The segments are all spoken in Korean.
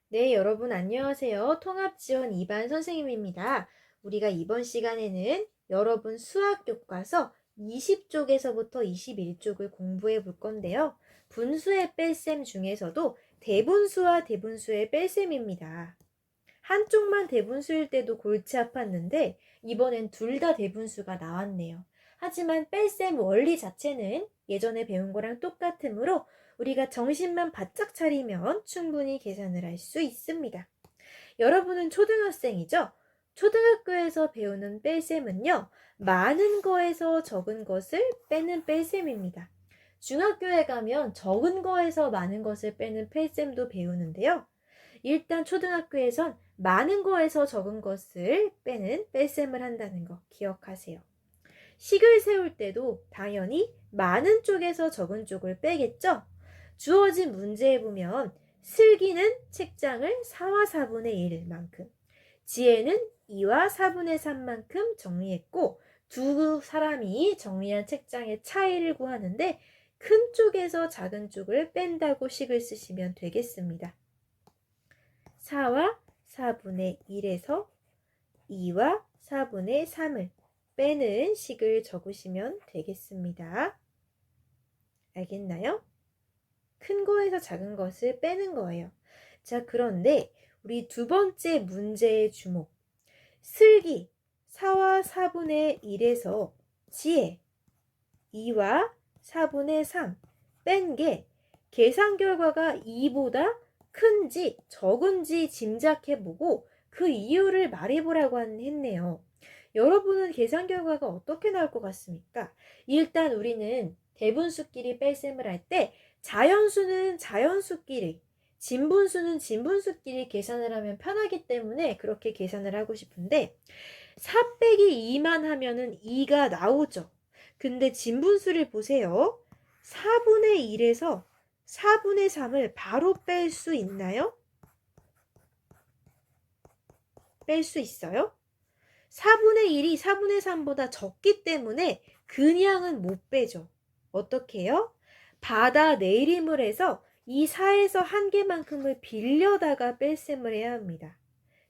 네, 여러분 안녕하세요. 통합지원 2반 선생님입니다. 우리가 이번 시간에는 여러분 수학 교과서 20쪽에서부터 21쪽을 공부해 볼 건데요. 분수의 뺄셈 중에서도 대분수와 대분수의 뺄셈입니다. 한쪽만 대분수일 때도 골치 아팠는데 이번엔 둘 다 대분수가 나왔네요. 하지만 뺄셈 원리 자체는 예전에 배운 거랑 똑같으므로 우리가 정신만 바짝 차리면 충분히 계산을 할 수 있습니다. 여러분은 초등학생이죠? 초등학교에서 배우는 뺄셈은요, 많은 거에서 적은 것을 빼는 뺄셈입니다. 중학교에 가면 적은 거에서 많은 것을 빼는 뺄셈도 배우는데요. 일단 초등학교에선 많은 거에서 적은 것을 빼는 뺄셈을 한다는 거 기억하세요. 식을 세울 때도 당연히 많은 쪽에서 적은 쪽을 빼겠죠? 주어진 문제에 보면 슬기는 책장을 4와 4분의 1만큼, 지혜는 2와 4분의 3만큼 정리했고 두 사람이 정리한 책장의 차이를 구하는데 큰 쪽에서 작은 쪽을 뺀다고 식을 쓰시면 되겠습니다. 4와 4분의 1에서 2와 4분의 3을 빼는 식을 적으시면 되겠습니다. 알겠나요? 큰 거에서 작은 것을 빼는 거예요. 자, 그런데 우리 두 번째 문제의 주목. 슬기 4와 4분의 1에서 지혜 2와 4분의 3 뺀 게 계산 결과가 2보다 큰지 적은지 짐작해보고 그 이유를 말해보라고 했네요. 여러분은 계산 결과가 어떻게 나올 것 같습니까? 일단 우리는 대분수끼리 뺄셈을 할 때 자연수는 자연수끼리, 진분수는 진분수끼리 계산을 하면 편하기 때문에 그렇게 계산을 하고 싶은데 4 빼기 2만 하면은 2가 나오죠. 근데 진분수를 보세요. 4분의 1에서 4분의 3을 바로 뺄 수 있나요? 뺄 수 있어요? 4분의 1이 4분의 3보다 적기 때문에 그냥은 못 빼죠. 어떻게 해요? 받아내림을 해서 이 4에서 한 개만큼을 빌려다가 뺄셈을 해야 합니다.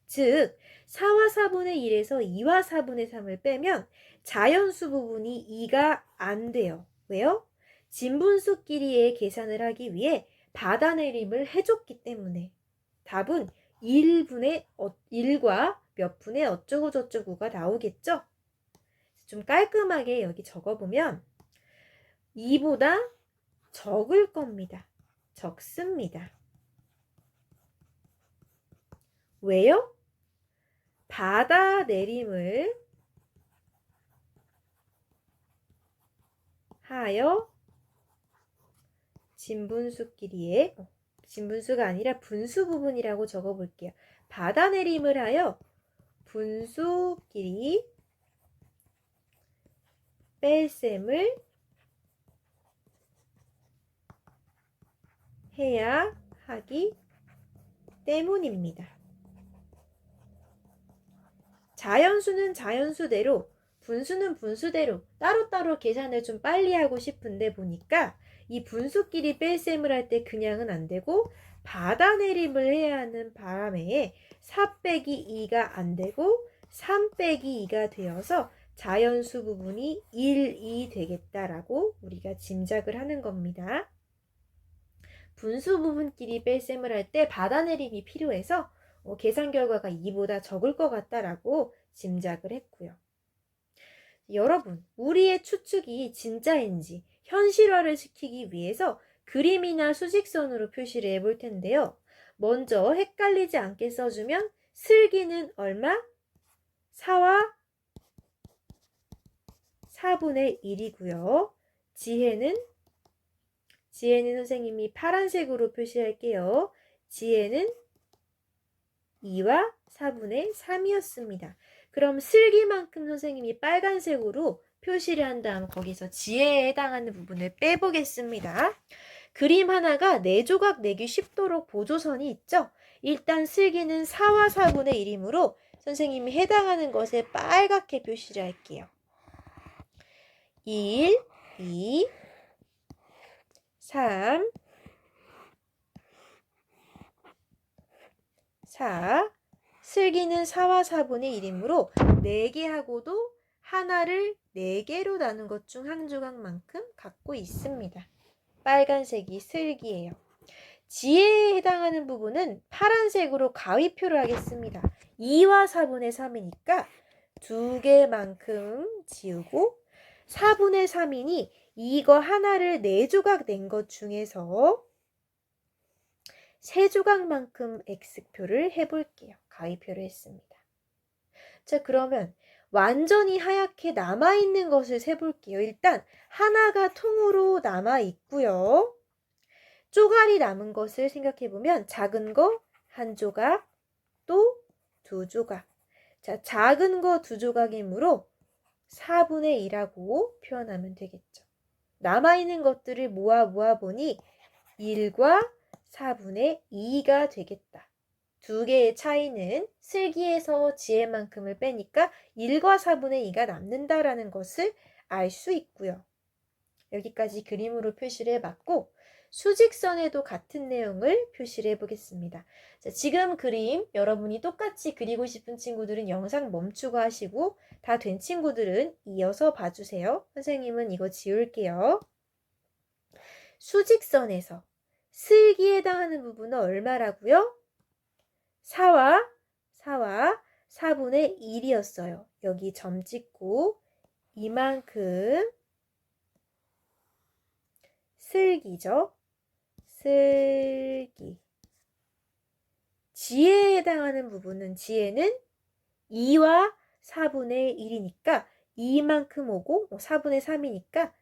즉 4와 4분의 1에서 2와 4분의 3을 빼면 자연수 부분이 2가 안 돼요. 왜요? 진분수끼리의 계산을 하기 위해 받아내림을 해줬기 때문에 답은 1과 몇 분의 어쩌고 저쩌고가 나오겠죠? 좀 깔끔하게 여기 적어보면 2보다 적을 겁니다. 적습니다. 왜요? 받아내림을 하여 진분수끼리의 진분수가 아니라 분수 부분이라고 적어볼게요. 받아내림을 하여 분수끼리 뺄셈을 해야 하기 때문입니다. 자연수는 자연수대로, 분수는 분수대로 따로따로 계산을 좀 빨리 하고 싶은데 보니까 이 분수끼리 뺄셈을 할 때 그냥은 안 되고 받아내림을 해야 하는 바람에 4 빼기 2가 안 되고 3 빼기 2가 되어서 자연수 부분이 1, 2 되겠다라고 우리가 짐작을 하는 겁니다. 분수 부분끼리 뺄셈을 할 때 받아내림이 필요해서 계산 결과가 2보다 적을 것 같다라고 짐작을 했고요. 여러분, 우리의 추측이 진짜인지 현실화를 시키기 위해서 그림이나 수직선으로 표시를 해볼 텐데요. 먼저 헷갈리지 않게 써주면 슬기는 얼마? 4와 4분의 1이고요. 지혜는 선생님이 파란색으로 표시할게요. 지혜는 2와 4분의 3이었습니다. 그럼 슬기만큼 선생님이 빨간색으로 표시를 한 다음 거기서 지혜에 해당하는 부분을 빼보겠습니다. 그림 하나가 4조각 내기 쉽도록 보조선이 있죠? 일단 슬기는 4와 4분의 1이므로 선생님이 해당하는 것에 빨갛게 표시를 할게요. 1, 2, 3, 4. 슬기는 4와 4분의 1이므로 4개하고도 하나를 4개로 나눈 것 중 한 조각만큼 갖고 있습니다. 빨간색이 슬기예요. 지혜에 해당하는 부분은 파란색으로 가위표를 하겠습니다. 2와 4분의 3이니까 2개만큼 지우고 4분의 3이니 이거 하나를 4조각 낸 것 중에서 3조각만큼 X표를 해볼게요. 가위표를 했습니다. 자, 그러면 완전히 하얗게 남아있는 것을 세볼게요. 일단 하나가 통으로 남아있고요. 쪼가리 남은 것을 생각해보면 작은 거 1조각, 또 2조각. 자, 작은 거 2조각이므로 4분의 1하고 표현하면 되겠죠. 남아있는 것들을 모아 보니 1과 4분의 2가 되겠다. 두 개의 차이는 슬기에서 지혜만큼을 빼니까 1과 4분의 2가 남는다라는 것을 알 수 있고요. 여기까지 그림으로 표시를 해봤고 수직선에도 같은 내용을 표시를 해보겠습니다. 자, 지금 그림 여러분이 똑같이 그리고 싶은 친구들은 영상 멈추고 하시고 다 된 친구들은 이어서 봐주세요. 선생님은 이거 지울게요. 수직선에서 슬기에 해당하는 부분은 얼마라고요? 4와 4분의 1이었어요. 여기 점 찍고 이만큼 슬기죠. 슬기. 지혜에 해당하는 부분은 지혜는 2와 4분의 1이니까 이만큼 오고 4분의 3이니까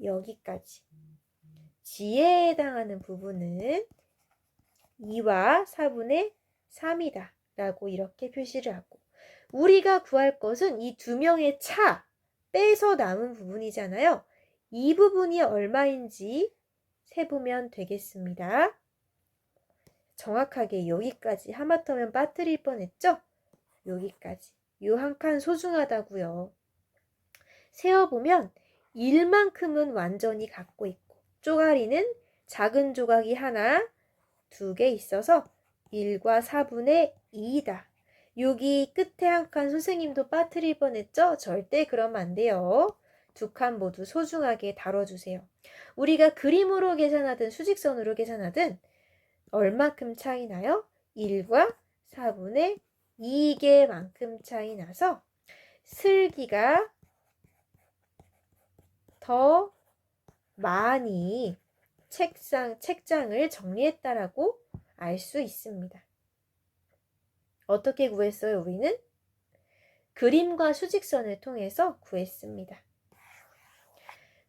여기까지. 지혜에 해당하는 부분은 2와 4분의 3이다 라고 이렇게 표시를 하고 우리가 구할 것은 이 두 명의 차 빼서 남은 부분이잖아요. 이 부분이 얼마인지 세보면 되겠습니다. 정확하게 여기까지 하마터면 빠뜨릴 뻔했죠? 여기까지. 요 한 칸 소중하다고요. 세어보면 1만큼은 완전히 갖고 있고 쪼가리는 작은 조각이 하나, 2개 있어서 1과 4분의 2이다. 여기 끝에 한 칸 선생님도 빠뜨릴 뻔했죠? 절대 그러면 안 돼요. 두 칸 모두 소중하게 다뤄주세요. 우리가 그림으로 계산하든 수직선으로 계산하든 얼마큼 차이 나요? 1과 4분의 2개만큼 차이 나서 슬기가 더 많이 책장을 정리했다라고 알 수 있습니다. 어떻게 구했어요? 우리는 그림과 수직선을 통해서 구했습니다.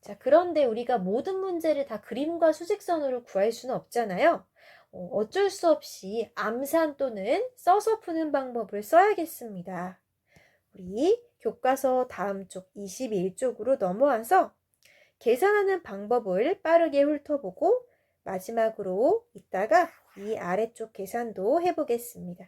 자, 그런데 우리가 모든 문제를 다 그림과 수직선으로 구할 수는 없잖아요. 어쩔 수 없이 암산 또는 써서 푸는 방법을 써야겠습니다. 우리 교과서 다음 쪽 21쪽으로 넘어와서 계산하는 방법을 빠르게 훑어보고 마지막으로 이따가 이 아래쪽 계산도 해보겠습니다.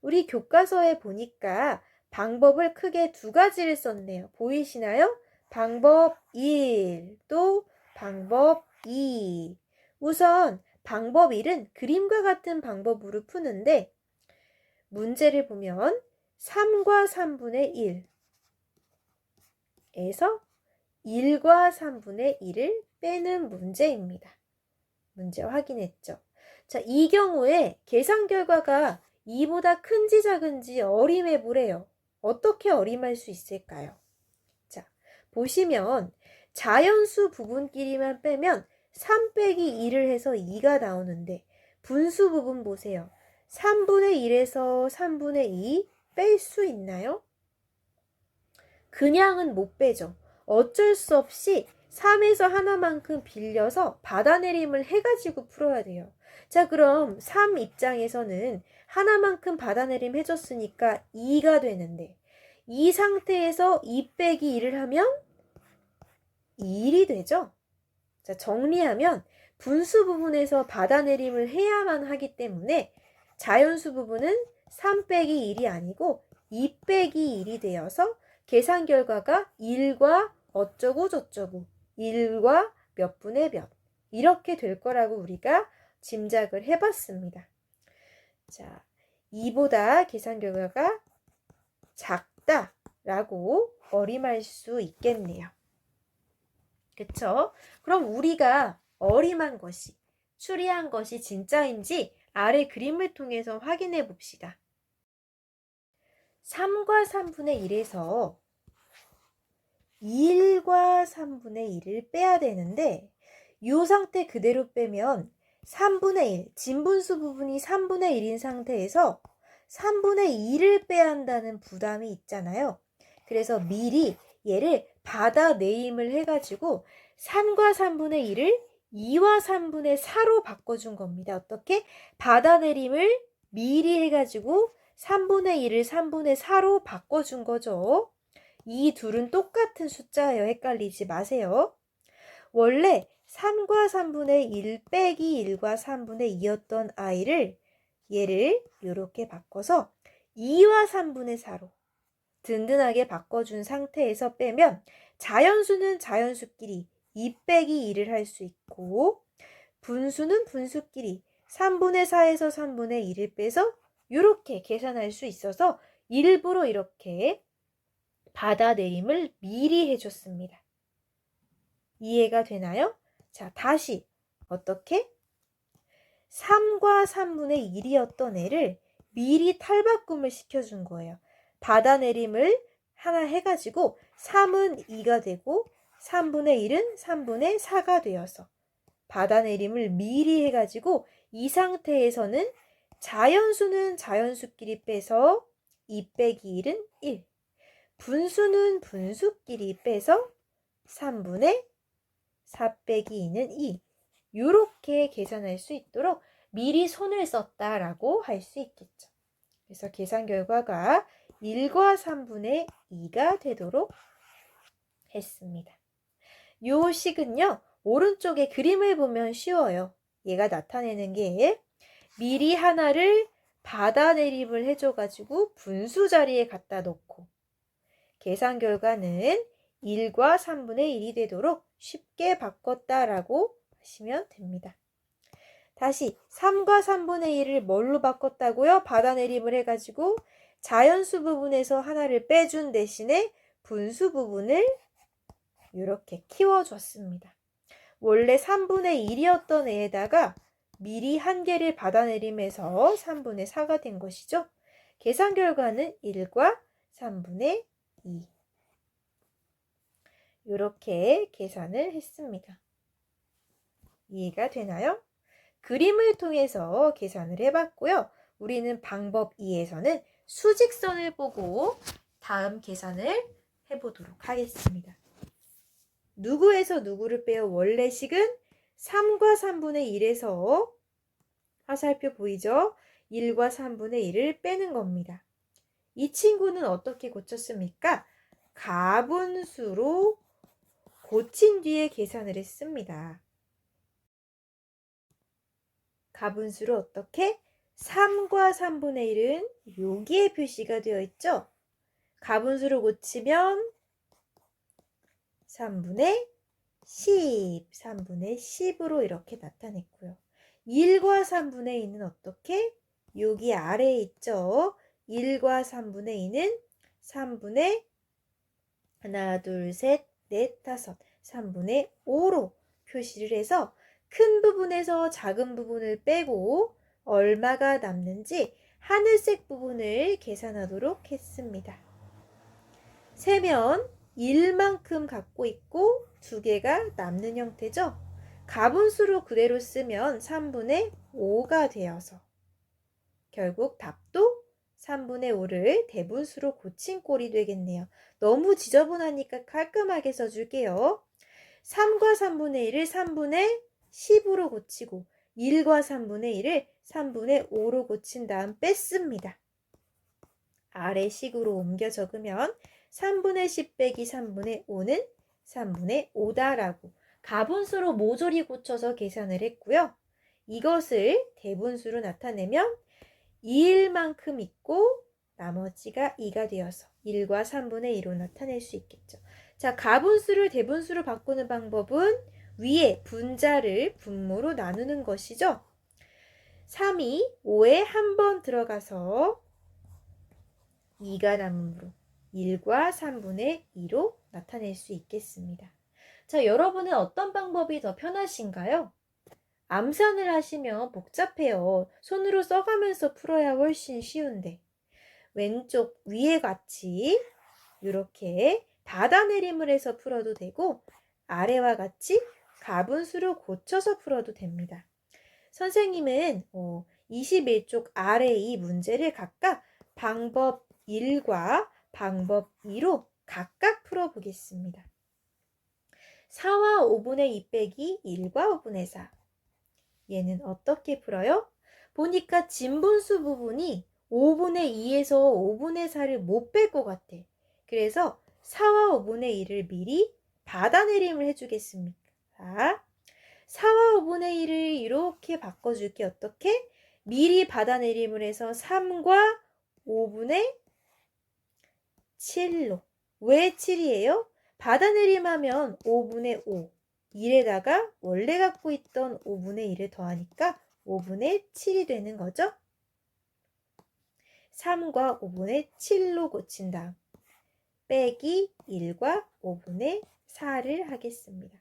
우리 교과서에 보니까 방법을 크게 2가지를 썼네요. 보이시나요? 방법 1, 또 방법 2. 우선 방법 1은 그림과 같은 방법으로 푸는데 문제를 보면 3과 3분의 1에서 1과 3분의 1을 빼는 문제입니다. 문제 확인했죠? 자, 이 경우에 계산 결과가 2보다 큰지 작은지 어림해 보래요. 어떻게 어림할 수 있을까요? 자, 보시면 자연수 부분끼리만 빼면 3 빼기 2를 해서 2가 나오는데 분수 부분 보세요. 3분의 1에서 3분의 2 뺄 수 있나요? 그냥은 못 빼죠. 어쩔 수 없이 3에서 하나만큼 빌려서 받아내림을 해가지고 풀어야 돼요. 자, 그럼 3 입장에서는 하나만큼 받아내림 해줬으니까 2가 되는데 이 상태에서 2 빼기 2를 하면 1이 되죠. 자, 정리하면 분수 부분에서 받아내림을 해야만 하기 때문에 자연수 부분은 3 빼기 1이 아니고 2 빼기 1이 되어서 계산 결과가 1과 어쩌고 저쩌고 1과 몇 분의 몇 이렇게 될 거라고 우리가 짐작을 해봤습니다. 자, 2보다 계산 결과가 작다라고 어림할 수 있겠네요. 그쵸? 그럼 우리가 어림한 것이, 추리한 것이 진짜인지 아래 그림을 통해서 확인해 봅시다. 3과 3분의 1에서 1과 3분의 1을 빼야 되는데 이 상태 그대로 빼면 3분의 1, 진분수 부분이 3분의 1인 상태에서 3분의 2를 빼야 한다는 부담이 있잖아요. 그래서 미리 얘를 받아내임을 해가지고 3과 3분의 1을 2와 3분의 4로 바꿔준 겁니다. 어떻게? 받아내림을 미리 해가지고 3분의 1을 3분의 4로 바꿔준 거죠. 이 둘은 똑같은 숫자예요. 헷갈리지 마세요. 원래 3과 3분의 1 빼기 1과 3분의 2였던 아이를 얘를 이렇게 바꿔서 2와 3분의 4로 든든하게 바꿔준 상태에서 빼면 자연수는 자연수끼리 2 빼기 2를 할 수 있고 분수는 분수끼리 3분의 4에서 3분의 1을 빼서 이렇게 계산할 수 있어서 일부러 이렇게 받아내림을 미리 해줬습니다. 이해가 되나요? 자, 다시 어떻게? 3과 3분의 1이었던 애를 미리 탈바꿈을 시켜준 거예요. 받아내림을 하나 해가지고 3은 2가 되고 3분의 1은 3분의 4가 되어서 받아내림을 미리 해가지고 이 상태에서는 자연수는 자연수끼리 빼서 2 빼기 1은 1, 분수는 분수끼리 빼서 3분의 4 빼기 2는 2 이렇게 계산할 수 있도록 미리 손을 썼다라고 할 수 있겠죠. 그래서 계산 결과가 1과 3분의 2가 되도록 했습니다. 요 식은요. 오른쪽에 그림을 보면 쉬워요. 얘가 나타내는 게 미리 하나를 받아내림을 해줘가지고 분수 자리에 갖다 놓고 계산 결과는 1과 3분의 1이 되도록 쉽게 바꿨다라고 하시면 됩니다. 다시 3과 3분의 1을 뭘로 바꿨다고요? 받아내림을 해가지고 자연수 부분에서 하나를 빼준 대신에 분수 부분을 이렇게 키워줬습니다. 원래 3분의 1이었던 애에다가 미리 한 개를 받아내림해서 3분의 4가 된 것이죠. 계산 결과는 1과 3분의 2. 이렇게 계산을 했습니다. 이해가 되나요? 그림을 통해서 계산을 해봤고요. 우리는 방법 2에서는 수직선을 보고 다음 계산을 해보도록 하겠습니다. 누구에서 누구를 빼요? 원래식은 3과 3분의 1에서 화살표 보이죠? 1과 3분의 1을 빼는 겁니다. 이 친구는 어떻게 고쳤습니까? 가분수로 고친 뒤에 계산을 했습니다. 가분수로 어떻게? 3과 3분의 1은 여기에 표시가 되어 있죠? 가분수로 고치면 3분의 10, 3분의 10으로 이렇게 나타냈고요. 1과 3분의 2는 어떻게? 여기 아래에 있죠? 1과 3분의 2는 3분의 하나, 둘, 셋, 넷, 다섯, 3분의 5로 표시를 해서 큰 부분에서 작은 부분을 빼고 얼마가 남는지 하늘색 부분을 계산하도록 했습니다. 세면 1만큼 갖고 있고 2개가 남는 형태죠. 가분수로 그대로 쓰면 3분의 5가 되어서 결국 답도 3분의 5를 대분수로 고친 꼴이 되겠네요. 너무 지저분하니까 깔끔하게 써줄게요. 3과 3분의 1을 3분의 10으로 고치고 1과 3분의 1을 3분의 5로 고친 다음 뺐습니다. 아래 식으로 옮겨 적으면 3분의 10 빼기 3분의 5는 3분의 5다라고 가분수로 모조리 고쳐서 계산을 했고요. 이것을 대분수로 나타내면 2일만큼 있고 나머지가 2가 되어서 1과 3분의 2로 나타낼 수 있겠죠. 자, 가분수를 대분수로 바꾸는 방법은 위에 분자를 분모로 나누는 것이죠. 3이 5에 한 번 들어가서 2가 남으므로 1과 3분의 2로 나타낼 수 있겠습니다. 자, 여러분은 어떤 방법이 더 편하신가요? 암산을 하시면 복잡해요. 손으로 써가면서 풀어야 훨씬 쉬운데. 왼쪽 위에 같이 이렇게 받아내림을 해서 풀어도 되고 아래와 같이 가분수로 고쳐서 풀어도 됩니다. 선생님은 21쪽 아래 이 문제를 각각 방법 1과 방법 2로 각각 풀어보겠습니다. 4와 5분의 2 빼기 1과 5분의 4. 얘는 어떻게 풀어요? 보니까 진분수 부분이 5분의 2에서 5분의 4를 못 뺄 것 같아. 그래서 4와 5분의 1을 미리 받아내림을 해주겠습니다. 4와 5분의 1을 이렇게 바꿔줄게. 어떻게? 미리 받아내림을 해서 3과 5분의 7로. 왜 7이에요? 받아내림하면 5분의 5. 1에다가 원래 갖고 있던 5분의 1을 더하니까 5분의 7이 되는 거죠. 3과 5분의 7로 고친 다음 빼기 1과 5분의 4를 하겠습니다.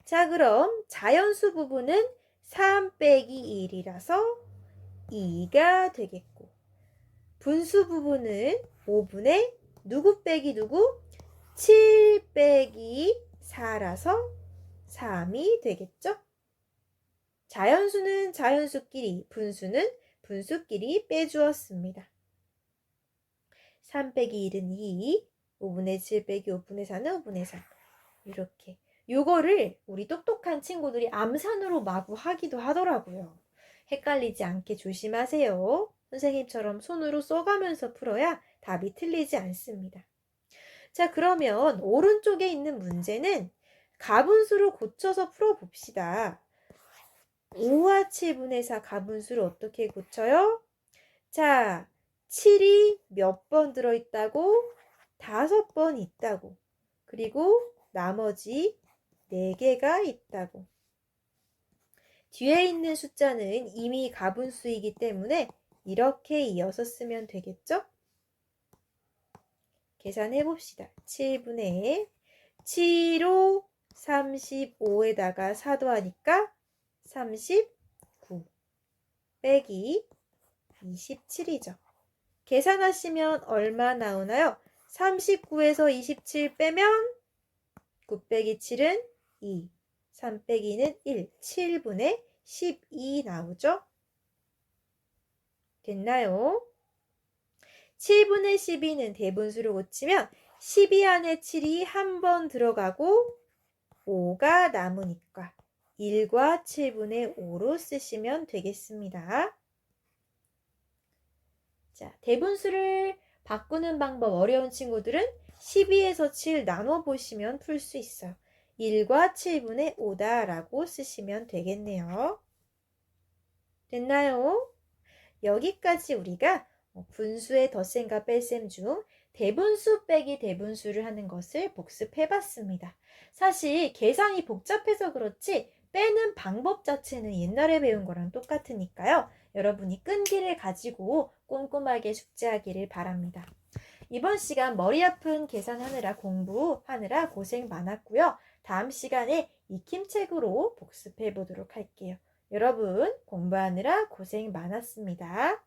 자, 그럼 자연수 부분은 3 빼기 1이라서 2가 되겠고 분수 부분은 5분의 누구 빼기 누구? 7 빼기 4라서 3이 되겠죠? 자연수는 자연수끼리, 분수는 분수끼리 빼주었습니다. 3 빼기 1은 2, 5분의 7 빼기 5분의 4는 5분의 3. 이렇게. 요거를 우리 똑똑한 친구들이 암산으로 마구 하기도 하더라고요. 헷갈리지 않게 조심하세요. 선생님처럼 손으로 써가면서 풀어야 답이 틀리지 않습니다. 자, 그러면 오른쪽에 있는 문제는 가분수로 고쳐서 풀어봅시다. 5와 7분의 4 가분수를 어떻게 고쳐요? 자, 7이 몇 번 들어있다고? 5번 있다고. 그리고 나머지 4개가 있다고. 뒤에 있는 숫자는 이미 가분수이기 때문에 이렇게 이어서 쓰면 되겠죠? 계산해 봅시다. 7분의 7로 35에다가 4 더하니까 39 빼기 27이죠. 계산하시면 얼마 나오나요? 39에서 27 빼면 9 빼기 7은 2, 3 빼기는 1, 7분의 12 나오죠? 됐나요? 7분의 12는 대분수로 고치면 12 안에 7이 한 번 들어가고 5가 남으니까 1과 7분의 5로 쓰시면 되겠습니다. 자, 대분수를 바꾸는 방법 어려운 친구들은 12에서 7 나눠보시면 풀 수 있어요. 1과 7분의 5다 라고 쓰시면 되겠네요. 됐나요? 여기까지 우리가 분수의 덧셈과 뺄셈 중 대분수 빼기 대분수를 하는 것을 복습해봤습니다. 사실 계산이 복잡해서 그렇지 빼는 방법 자체는 옛날에 배운 거랑 똑같으니까요. 여러분이 끈기를 가지고 꼼꼼하게 숙제하기를 바랍니다. 이번 시간 머리 아픈 계산하느라 공부하느라 고생 많았고요. 다음 시간에 익힘책으로 복습해 보도록 할게요. 여러분 공부하느라 고생 많았습니다.